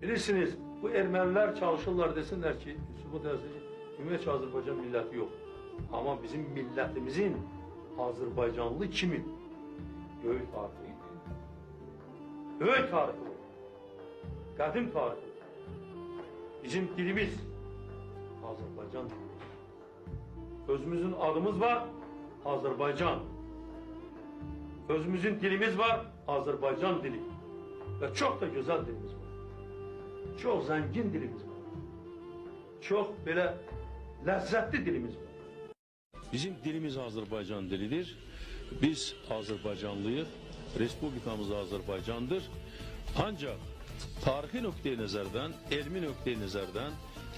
Bilirsiniz, bu Ermeniler çalışırlar desinler ki, Yusuf'u dersin, Ümumiyyətcə Azərbaycan milləti yok. Ama bizim milletimizin Azərbaycanlı kimin? Böyük tarihi. Böyük tarihi. Qədim tarihi. Bizim dilimiz Azərbaycan dili. Özümüzün adımız var, Azərbaycan. Özümüzün dilimiz var, Azərbaycan dili. Ve çok da güzel dilimiz var. Çok zengin dilimiz var. Çok böyle lezzetli dilimiz var. Bizim dilimiz Azərbaycan dilidir. Biz Azərbaycanlıyıq. Respublikamız Azərbaycandır. Ancaq tarixi nöqteyi nəzərdən, elmi nöqteyi nəzərdən,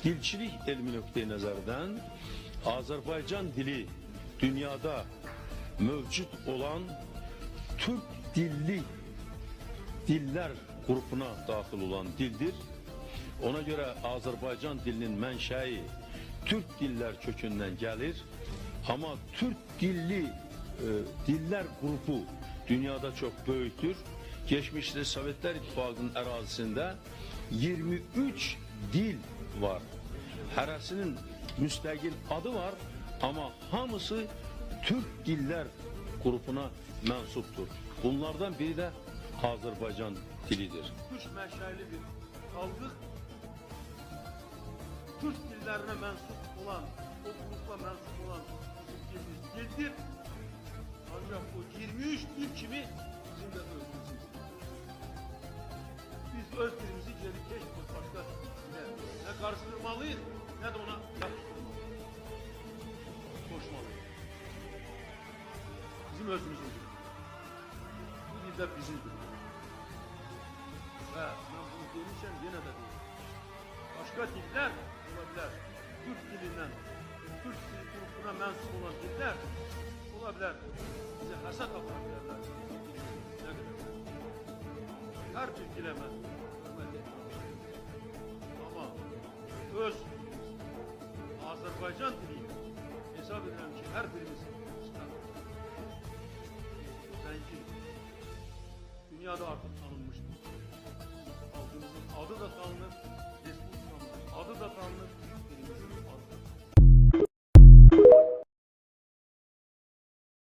dilçilik elmi nöqteyi nəzərdən Azərbaycan dili dünyada mövcud olan Türk dilli diller grubuna daxil olan dildir. Ona göre Azərbaycan dilinin mənşəyi Türk diller kökündən gəlir. Ama Türk dilli diller grubu dünyada çok böyüktür. Geçmişte Sovetler İttifakı'nın ərazisində 23 dil var. Hərəsinin müstəqil adı var ama hamısı Türk diller grubuna mənsubdur. Bunlardan biri de Azərbaycan dilidir. Üç məşəli bir xalqıq, Türk dillerine mensup olan, o grupla mensup olan dilimiz dildir. Ancak o 23 dil kimi bizim de öz dilimiz. Biz öz dilimizi geri keşf başka ne karıştırmalıyız ne de ona koşmalıyız. Bizim özümüzün dili. Bu dilde bizim dilimiz. Ben bunu demişsem yine de değil. Başka diller olabilir. Türk dilinden, Türk dili grubuna mensup olan diller olabilir. Bize hasat yapabilirler. Ne kadar? Her bir dile mensup. Ama öz Azerbaycan diliyle hesap edilen ki her birimiz zengin. Dünyada artık tanınmıştır.